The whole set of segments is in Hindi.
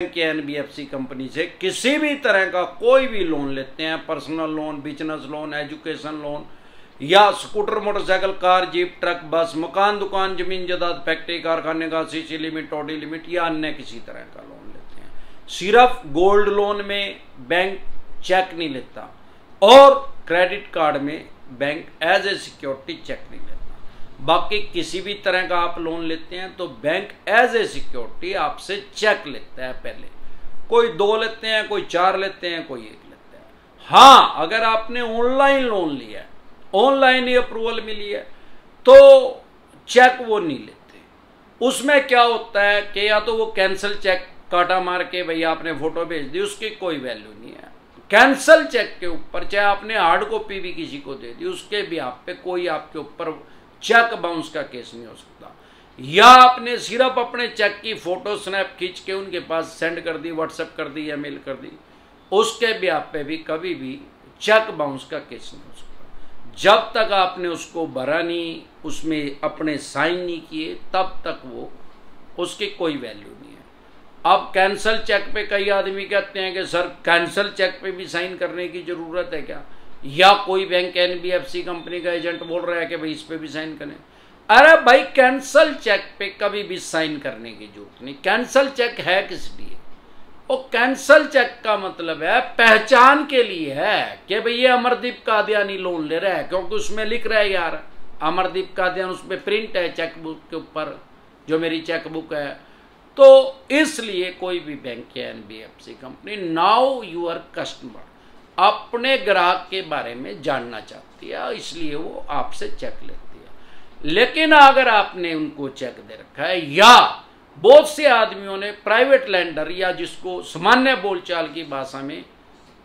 के एनबीएफसी कंपनी से किसी भी तरह का कोई भी लोन लेते हैं, personal loan, business loan, education loan या scooter, motorcycle, car, jeep, truck, bus, मकान, दुकान, जमीन जायदाद, फैक्ट्री, कारखाने का सीसी लिमिट, ऑडी लिमिट या अन्य किसी तरह का लोन लेते हैं। सिर्फ गोल्ड लोन में बैंक चेक नहीं लेता और क्रेडिट कार्ड में bank as a security cheque नहीं लेता। बाकी किसी भी तरह का आप लोन लेते हैं तो बैंक एज ए सिक्योरिटी आपसे चेक लेता है। पहले कोई 2 लेते हैं, कोई 4 लेते हैं, कोई 1 लेते हैं। हाँ, अगर आपने ऑनलाइन लोन लिया है, ऑनलाइन ही अप्रूवल मिली है, तो चेक वो नहीं लेते। उसमें क्या होता है कि या तो वो कैंसिल चेक काटा मार के भाई आपने फोटो भेज दी, उसकी कोई वैल्यू नहीं है। कैंसिल चेक के ऊपर चाहे आपने हार्ड कॉपी भी किसी को दे दी, उसके भी आप पे कोई आपके ऊपर चेक बाउंस का केस नहीं हो सकता। या आपने सिर्फ अपने चेक की फोटो स्नैप खींच के उनके पास सेंड कर दी, व्हाट्सएप कर दी या मेल कर दी, उसके भी आप पे भी कभी भी चेक बाउंस का केस नहीं हो सकता। जब तक आपने उसको भरा नहीं, उसमें अपने साइन नहीं किए, तब तक वो उसकी कोई वैल्यू नहीं है। अब कैंसल चेक पे कई आदमी कहते हैं कि सर कैंसल चेक पे भी साइन करने की जरूरत है क्या, या कोई बैंक एनबीएफसी कंपनी का एजेंट बोल रहा है कि भाई इस पे भी साइन करें। अरे भाई, कैंसल चेक पे कभी भी साइन करने की जरूरत नहीं। कैंसल चेक है किस लिए? वो कैंसल चेक का मतलब है पहचान के लिए है कि भाई ये अमरदीप कादियानी लोन ले रहा है, क्योंकि उसमें लिख रहा है यार अमरदीप कादियानी, उसमें प्रिंट है चेकबुक के ऊपर, जो मेरी चेकबुक है। तो इसलिए कोई भी बैंक या NBFC company know your customer अपने ग्राहक के बारे में जानना चाहती है, इसलिए वो आपसे चेक लेती है। लेकिन अगर आपने उनको चेक दे रखा है, या बहुत से आदमियों ने प्राइवेट लेंडर, या जिसको सामान्य बोलचाल की भाषा में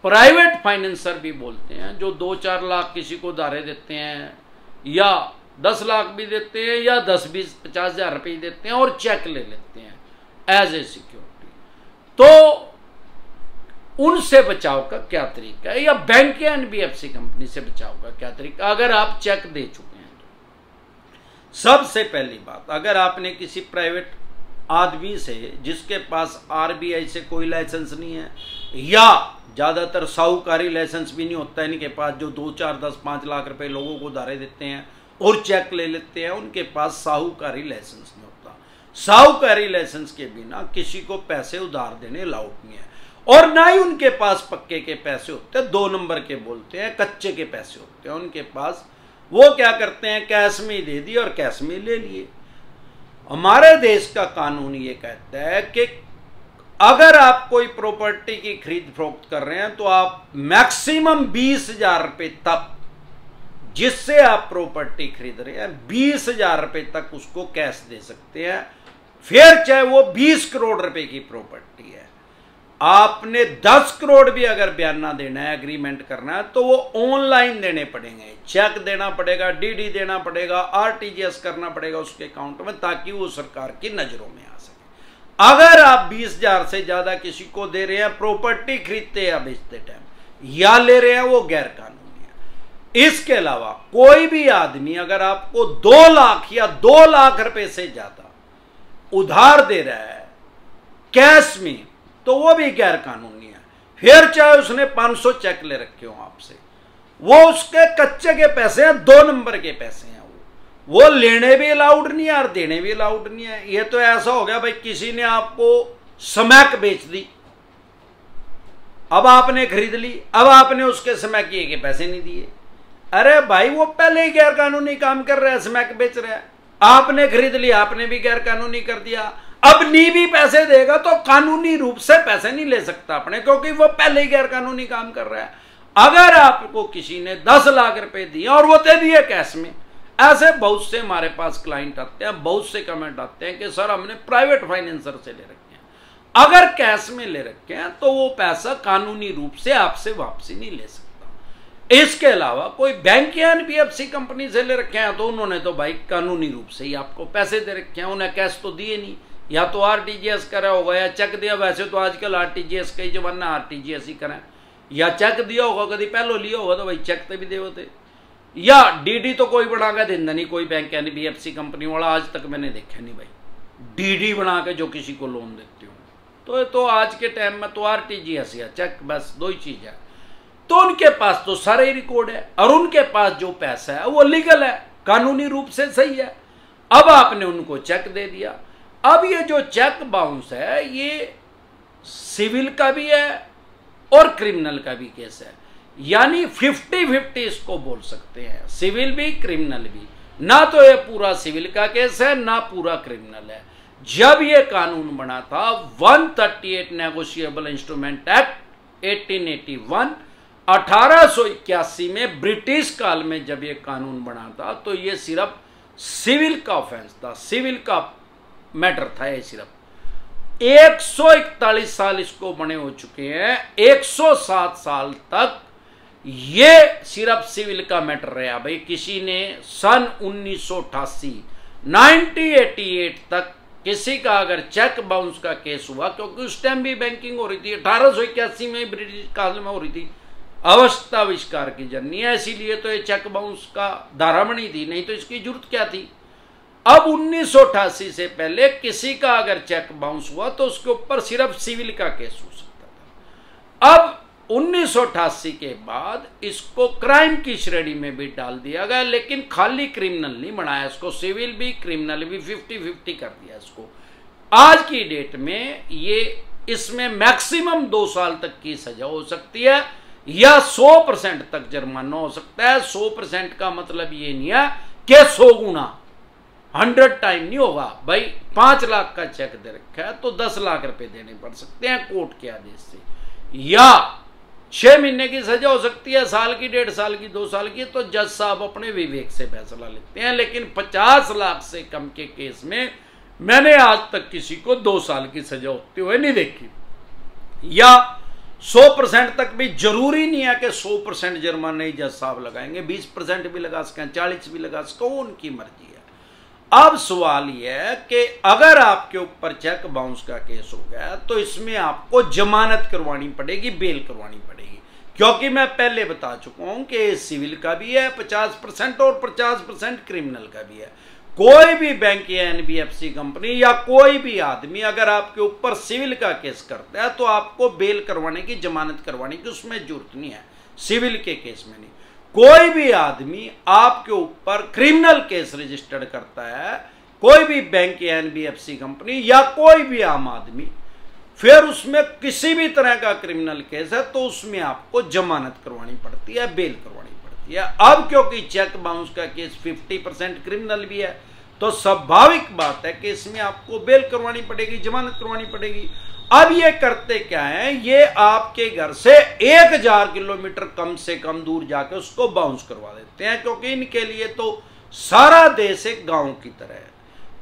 प्राइवेट फाइनेंसर भी बोलते हैं, जो 2-4 लाख किसी को उधारे देते हैं या 10 लाख भी देते हैं या 10, 20, 50 हजार रुपये देते हैं और चेक ले लेते हैं एज ए सिक्योरिटी, तो उनसे बचाव का क्या तरीका है, या बैंक या एनबीएफसी कंपनी से बचाव का क्या तरीका अगर आप चेक दे चुके हैं तो? सबसे पहली बात, अगर आपने किसी प्राइवेट आदमी से, जिसके पास आरबीआई से कोई लाइसेंस नहीं है, या ज्यादातर साहूकारी लाइसेंस भी नहीं होता इनके पास, जो 2, 4, 10, 5 लाख रुपए लोगों को उधारे देते हैं और चेक ले लेते हैं, उनके पास साहूकारी लाइसेंस नहीं होता। साहूकारी लाइसेंस के बिना किसी को पैसे उधार देने अलाउड नहीं है, और ना ही उनके पास पक्के के पैसे होते हैं, 2 नंबर के बोलते हैं, कच्चे के पैसे होते हैं उनके पास। वो क्या करते हैं, कैश में ही दे दिए और कैश में ले लिए। हमारे देश का कानून ये कहता है कि अगर आप कोई प्रॉपर्टी की खरीद फरोख्त कर रहे हैं तो आप मैक्सिमम 20,000 रुपए तक, जिससे आप प्रॉपर्टी खरीद रहे हैं, 20,000 रुपए तक उसको कैश दे सकते हैं, फिर चाहे वो 20 करोड़ रुपए की प्रॉपर्टी है। आपने 10 करोड़ भी अगर बयाना देना है, एग्रीमेंट करना है, तो वो ऑनलाइन देने पड़ेंगे, चेक देना पड़ेगा, डीडी देना पड़ेगा, आरटीजीएस करना पड़ेगा उसके अकाउंट में, ताकि वो सरकार की नजरों में आ सके। अगर आप 20,000 से ज्यादा किसी को दे रहे हैं, प्रॉपर्टी खरीदते या बेचते टाइम या ले रहे हैं, वो गैर कानूनी है। इसके अलावा कोई भी आदमी अगर आपको 2 लाख या 2 लाख रुपए से ज्यादा उधार दे रहा है कैश में, तो वो भी गैर कानूनी है। फिर चाहे उसने 500 चेक ले रखे हो आपसे, वो उसके कच्चे के पैसे हैं, 2 नंबर के पैसे हैं, वो लेने भी अलाउड नहीं है और देने भी अलाउड नहीं है। ये तो ऐसा हो गया भाई, किसी ने आपको स्मैक बेच दी, अब आपने खरीद ली, अब आपने उसके स्मैक किए के पैसे नहीं दिए। अरे भाई, वो पहले ही गैर कानूनी काम कर रहा है, स्मैक बेच रहा है, आपने खरीद लिया, आपने भी गैर कानूनी कर दिया। अब नहीं भी पैसे देगा तो कानूनी रूप से पैसे नहीं ले सकता अपने, क्योंकि वो पहले ही गैर कानूनी काम कर रहा है। अगर आपको किसी ने 10 लाख रुपए दिए और वो दे दिए कैश में, ऐसे बहुत से हमारे पास क्लाइंट आते हैं, बहुत से कमेंट आते हैं कि सर हमने प्राइवेट फाइनेंसर से ले रखे हैं। अगर कैश में ले रखे हैं तो वो पैसा कानूनी रूप से आपसे वापसी नहीं ले सकता। इसके अलावा कोई बैंक या एनबीएफसी कंपनी से ले रखे हैं तो उन्होंने तो भाई कानूनी रूप से ही आपको पैसे दे रखे हैं, उन्हें कैश तो दिए नहीं, या तो आरटीजीएस करा होगा या चेक दिया। वैसे तो आजकल आरटीजीएस का ही जमाना, आरटीजीएस ही करें, या चेक दिया होगा, कभी पहले लिया होगा तो भाई चेक तो भी दे होते, या डीडी तो कोई बना के देता नहीं, कोई बैंक एनबीएफसी कंपनी वाला आज तक मैंने देखा नहीं भाई डीडी बना के जो किसी को लोन देते हो। तो आज के टाइम में तो आरटीजीएस या चेक, बस दो ही चीज है। तो उनके पास तो सारे रिकॉर्ड है और उनके पास जो पैसा है वो लीगल है, कानूनी रूप से सही है। अब आपने उनको चेक दे दिया। अब ये जो चेक बाउंस है ये सिविल का भी है और क्रिमिनल का भी केस है, यानी 50-50 इसको बोल सकते हैं, सिविल भी क्रिमिनल भी। ना तो ये पूरा सिविल का केस है ना पूरा क्रिमिनल है। जब ये कानून बना था 138 नेगोशिएबल इंस्ट्रूमेंट एक्ट 1881 1881 में ब्रिटिश काल में जब ये कानून बना था तो ये सिर्फ सिविल का ऑफेंस था, सिविल का मैटर था। ये सिर्फ 141 साल इसको बने हो चुके हैं, 107 साल तक ये सिर्फ सिविल का मैटर रहा। भाई किसी ने सन 1988 1988 तक किसी का अगर चेक बाउंस का केस हुआ, क्योंकि उस टाइम भी बैंकिंग हो रही थी, 1881 में ब्रिटिश काल में हो रही थी, अवस्थाविष्कार की जर्नी है, इसीलिए तो ये चेक बाउंस का धारा बनी थी, नहीं तो इसकी जरूरत क्या थी। अब 1988 से पहले किसी का अगर चेक बाउंस हुआ तो उसके ऊपर सिर्फ सिविल का केस हो सकता था। अब 1988 के बाद इसको क्राइम की श्रेणी में भी डाल दिया गया, लेकिन खाली क्रिमिनल नहीं बनाया इसको, सिविल भी क्रिमिनल भी 50-50 कर दिया इसको। आज की डेट में ये इसमें मैक्सिमम 2 साल तक की सजा हो सकती है या 100% तक जुर्माना हो सकता है। 100% का मतलब ये नहीं है कि 100 गुना 100 टाइम नहीं होगा। भाई 5 लाख का चेक दे रखा है तो 10 लाख रुपए देने पड़ सकते हैं कोर्ट के आदेश से, या 6 महीने की सजा हो सकती है, साल की, 1.5 साल की, 2 साल की, तो जज साहब अपने विवेक से फैसला लेते हैं। लेकिन 50 लाख से कम के केस में मैंने आज तक किसी को 2 साल की सजा होते हुए नहीं देखी, या 100% तक भी जरूरी नहीं है कि 100% जुर्माना ही जज साहब लगाएंगे, 20% भी लगा सकें, 40 भी लगा सकें, उनकी मर्जी है। अब सवाल यह है कि अगर आपके ऊपर चेक बाउंस का केस हो गया तो इसमें आपको जमानत करवानी पड़ेगी, बेल करवानी पड़ेगी, क्योंकि मैं पहले बता चुका हूं कि सिविल का भी है 50% और 50% क्रिमिनल का भी है। कोई भी बैंक या एनबीएफसी कंपनी या कोई भी आदमी अगर आपके ऊपर सिविल का केस करता है तो आपको बेल करवाने की, जमानत करवाने की उसमें जरूरत नहीं है, सिविल के केस में नहीं। कोई भी आदमी आपके ऊपर क्रिमिनल केस रजिस्टर्ड करता है, कोई भी बैंक या एनबीएफसी कंपनी या कोई भी आम आदमी, फिर उसमें किसी भी तरह का क्रिमिनल केस है तो उसमें आपको जमानत करवानी पड़ती है, बेल करवानी पड़ती है। अब क्योंकि चेक बाउंस का केस 50% क्रिमिनल भी है तो स्वाभाविक बात है कि इसमें आपको बेल करवानी पड़ेगी, जमानत करवानी पड़ेगी। अब ये करते क्या है, ये आपके घर से 1000 किलोमीटर कम से कम दूर जाके उसको बाउंस करवा देते हैं, क्योंकि इनके लिए तो सारा देश एक गांव की तरह है।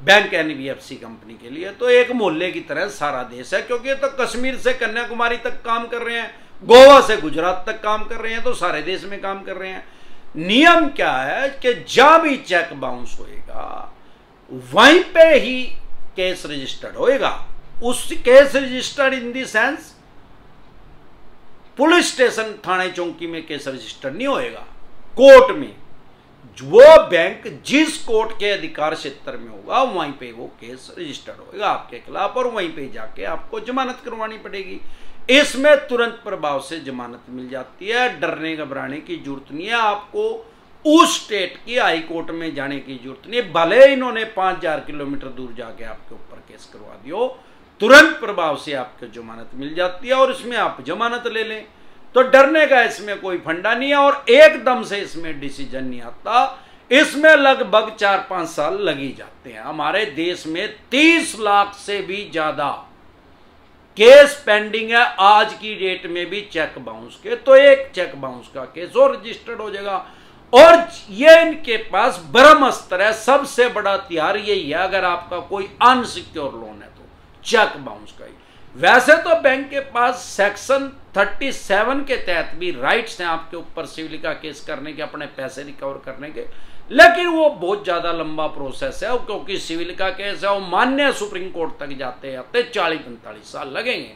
बैंक एनबीएफसी कंपनी के लिए तो एक मोहल्ले की तरह सारा देश है, क्योंकि तो कश्मीर से कन्याकुमारी तक काम कर रहे हैं, गोवा से गुजरात तक काम कर रहे हैं, तो सारे देश में काम कर रहे हैं। नियम क्या है कि जहां भी चेक बाउंस होएगा वहीं पे ही केस रजिस्टर्ड होएगा। उस case registered in the sense police station, थाने चौकी में केस रजिस्टर्ड नहीं होएगा, कोर्ट में। वो बैंक जिस कोर्ट के अधिकार क्षेत्र में होगा वहीं पे वो केस रजिस्टर्ड होगा आपके खिलाफ, और वहीं पे जाके आपको जमानत करवानी पड़ेगी। इसमें तुरंत प्रभाव से जमानत मिल जाती है, डरने घबराने की जरूरत नहीं है आपको, उस स्टेट की हाई कोर्ट में जाने की जरूरत नहीं है। भले इन्होंने 5000 किलोमीटर दूर जाके आपके ऊपर केस करवा दियो, तुरंत प्रभाव से आपको जमानत मिल जाती है और इसमें आप जमानत ले लें, तो डरने का इसमें कोई फंडा नहीं है और एकदम से इसमें डिसीजन नहीं आता। इसमें लगभग 4-5 साल लग ही जाते हैं। हमारे देश में 30 लाख से भी ज्यादा केस पेंडिंग है आज की डेट में भी चेक बाउंस के, तो एक चेक बाउंस का केस और रजिस्टर्ड हो जाएगा। और ये इनके पास ब्रह्मास्त्र है, सबसे बड़ा हथियार यही है अगर आपका कोई अनसिक्योर लोन है तो चेक बाउंस का ही। वैसे तो बैंक के पास सेक्शन 37 के तहत भी राइट्स हैं आपके ऊपर सिविल का केस करने के, अपने पैसे रिकवर करने के, लेकिन वो बहुत ज्यादा लंबा प्रोसेस है, क्योंकि सिविल का केस है वो मान्य सुप्रीम कोर्ट तक जाते आते 40-45 साल लगेंगे।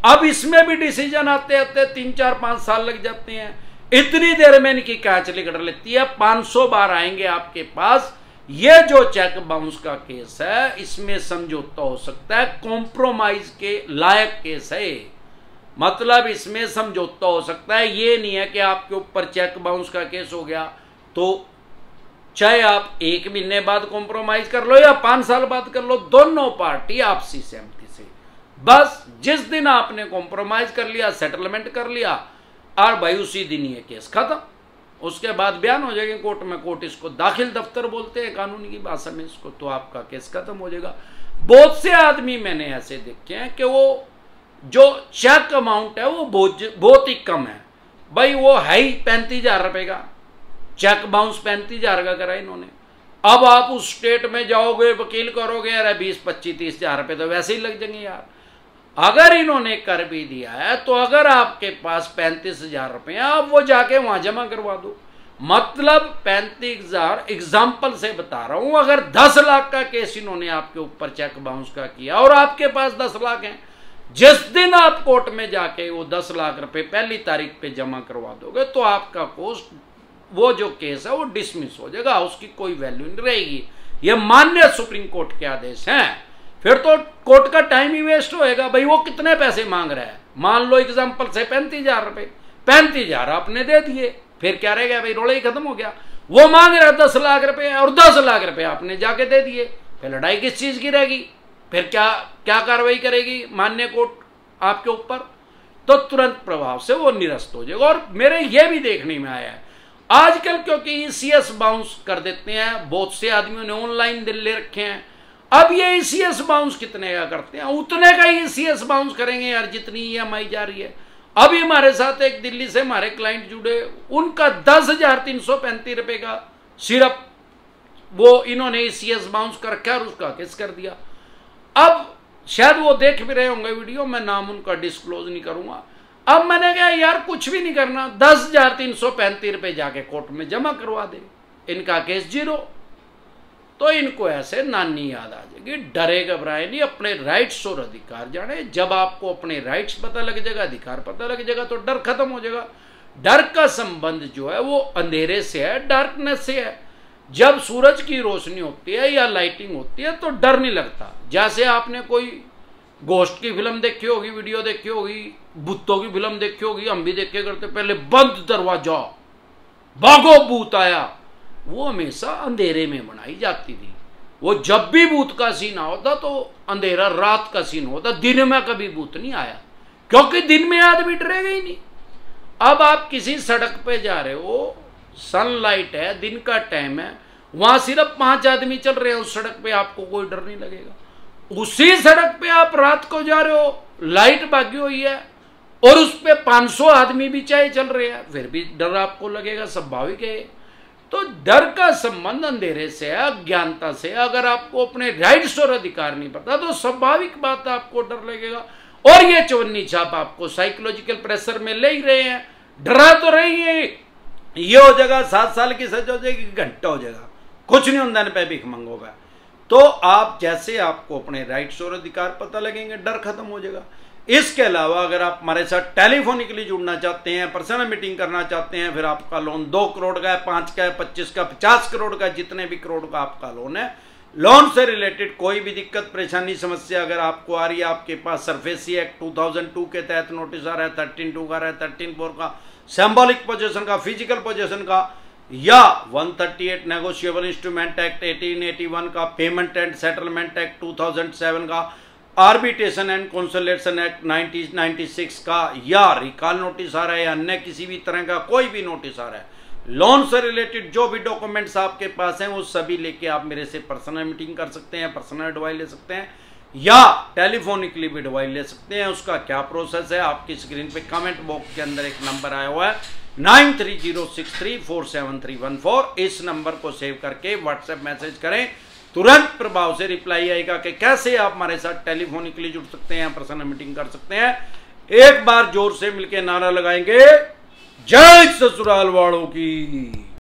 अब इसमें भी डिसीजन आते आते 3-4-5 साल लग जाते हैं। इतनी देर में इनकी क्या चली कर लेती है, 500 बार आएंगे आपके पास ये जो चेक बाउंस का केस है इसमें समझौता हो सकता है, कॉम्प्रोमाइज के लायक केस है। मतलब इसमें समझौता हो सकता है, ये नहीं है कि आपके ऊपर चेक बाउंस का केस हो गया तो चाहे आप 1 महीने बाद कॉम्प्रोमाइज कर लो या 5 साल बाद कर लो, दोनों पार्टी आपसी सहमति से, बस जिस दिन आपने कॉम्प्रोमाइज कर लिया, सेटलमेंट कर लिया, और भाई उसी दिन ये केस खत्म। उसके बाद बयान हो जाएगा कोर्ट में, कोर्ट इसको दाखिल दफ्तर बोलते हैं कानूनी की भाषा में इसको, तो आपका केस खत्म हो जाएगा। बहुत से आदमी मैंने ऐसे देखे हैं कि वो जो चेक अमाउंट है वो बहुत ही कम है, भाई वो है ही 35,000 रुपए का, चेक बाउंस 35,000 का करा इन्होंने। अब आप उस स्टेट में जाओगे, वकील करोगे, अरे 20, 25, 30,000 रुपए तो वैसे ही लग जाएंगे यार। अगर इन्होंने कर भी दिया है तो अगर आपके पास 35,000 रुपए आप वो जाके वहां जमा करवा दो। मतलब 35,000 एग्जाम्पल से बता रहा हूं, अगर 10 लाख का केस इन्होंने आपके ऊपर चेक बाउंस का किया और आपके पास 10 लाख हैं, जिस दिन आप कोर्ट में जाके वो 10 लाख रुपए पहली तारीख पे जमा करवा दोगे तो आपका कोस्ट वो जो केस है वो डिसमिस हो जाएगा, उसकी कोई वैल्यू नहीं रहेगी। ये मान्य सुप्रीम कोर्ट के आदेश हैं। फिर तो कोर्ट का टाइम ही वेस्ट होएगा। भाई वो कितने पैसे मांग रहा है, मान लो एग्जाम्पल से 35,000 रुपए, 35,000 आपने दे दिए, फिर क्या रहेगा भाई, रोड़ा ही खत्म हो गया। वो मांग रहा है 10 लाख रुपए और 10 लाख रुपए आपने जाके दे दिए, फिर लड़ाई किस चीज की रहेगी? फिर क्या कार्रवाई करेगी मान्य कोर्ट आपके ऊपर? तो तुरंत प्रभाव से वो निरस्त हो जाएगा। और मेरे ये भी देखने में आया है आजकल, क्योंकि ईसीएस बाउंस कर देते हैं, बहुत से आदमियों ने ऑनलाइन ले रखे हैं। अब ये ईसीएस बाउंस कितने का करते हैं, उतने का ईसीएस बाउंस करेंगे यार जितनी ईएमआई जा रही है। अभी हमारे साथ एक दिल्ली से हमारे क्लाइंट जुड़े, उनका 10,335 रुपए का सिर्फ वो इन्होंने ईसीएस बाउंस कर रखा और उसका केस कर दिया। अब शायद वो देख भी रहे होंगे वीडियो, मैं नाम उनका डिस्क्लोज नहीं करूंगा। अब मैंने कहा यार कुछ भी नहीं करना, 10,335 रुपए जाके कोर्ट में जमा करवा दे, इनका केस 0। तो इनको ऐसे नानी याद आ जाएगी। डरे घबराए नहीं, अपने राइट्स और अधिकार जाने। जब आपको अपने राइट्स पता लग जाएगा, अधिकार पता लग जाएगा, तो डर खत्म हो जाएगा। डर का संबंध जो है वो अंधेरे से है, डार्कनेस से है। जब सूरज की रोशनी होती है या लाइटिंग होती है तो डर नहीं लगता। जैसे आपने कोई गोश्त की फिल्म देखी होगी, वीडियो देखी होगी, भूतों की फिल्म देखी होगी, हम भी देखे करते, पहले बंद दरवाजा, भागो भूत आया, वो हमेशा अंधेरे में बनाई जाती थी। वो जब भी भूत का सीन होता तो अंधेरा रात का सीन होता, दिन में कभी भूत नहीं आया, क्योंकि दिन में आदमी डरेगा ही नहीं। अब आप किसी सड़क पे जा रहे हो, सनलाइट है, दिन का टाइम है, वहां सिर्फ 5 आदमी चल रहे हैं उस सड़क पे, आपको कोई डर नहीं लगेगा। उसी सड़क पे आप रात को जा रहे हो, लाइट भागी हुई है और उस पे 500 आदमी भी चाहे चल रहे हैं, फिर भी डर आपको लगेगा, स्वाभाविक है। तो डर का संबंध अंधेरे से है, अज्ञानता से। अगर आपको अपने राइट्स और अधिकार नहीं पता तो स्वाभाविक बात आपको डर लगेगा। और ये चवन्नी छाप आपको साइकोलॉजिकल प्रेशर में ले ही रहे हैं, डरा तो रही है। ये हो जाएगा 7 साल की सजा हो जाएगी, घंटा हो जाएगा, कुछ नहीं होता पे भीख मंगोगा। तो आप जैसे आपको अपने राइट्स और अधिकार पता लगेंगे, डर खत्म हो जाएगा। इसके अलावा अगर आप हमारे साथ टेलीफोनिकली जुड़ना चाहते हैं, पर्सनल मीटिंग करना चाहते हैं, फिर आपका लोन 2 करोड़ का है, 5 का है, 25 का, 50 करोड़ का, जितने भी करोड़ का आपका लोन है, लोन से रिलेटेड कोई भी दिक्कत परेशानी समस्या अगर आपको आ रही है, आपके पास सरफेसी एक्ट 2002 के तहत नोटिस आ रहा है, 13(2) का आ रहा है, 13(4) का सिंबॉलिक पोजीशन का, फिजिकल पोजीशन का, या 138 नेगोशिएबल इंस्ट्रूमेंट एक्ट 1881 का, पेमेंट एंड सेटलमेंट एक्ट 2007 का, आर्बिट्रेशन एंड कंसोलिडेशन एक्ट 1996 का, या रिकॉल नोटिस आ रहा है या अन्य किसी भी तरह का कोई भी नोटिस आ रहा है, लोन से रिलेटेड जो भी डॉक्यूमेंट्स आपके पास हैं वो सभी लेके आप मेरे से पर्सनल मीटिंग कर सकते हैं, पर्सनल एडवाइस ले सकते हैं या टेलीफोनिकली भी एडवाइस ले सकते हैं। उसका क्या प्रोसेस है, आपकी स्क्रीन पे कमेंट बॉक्स के अंदर एक नंबर आया हुआ है 9306347314। इस नंबर को सेव करके व्हाट्सएप मैसेज करें, तुरंत प्रभाव से रिप्लाई आएगा कि कैसे आप हमारे साथ टेलीफोनिकली जुड़ सकते हैं, पर्सनल मीटिंग कर सकते हैं। एक बार जोर से मिलकर नारा लगाएंगे, जय ससुराल वालों की।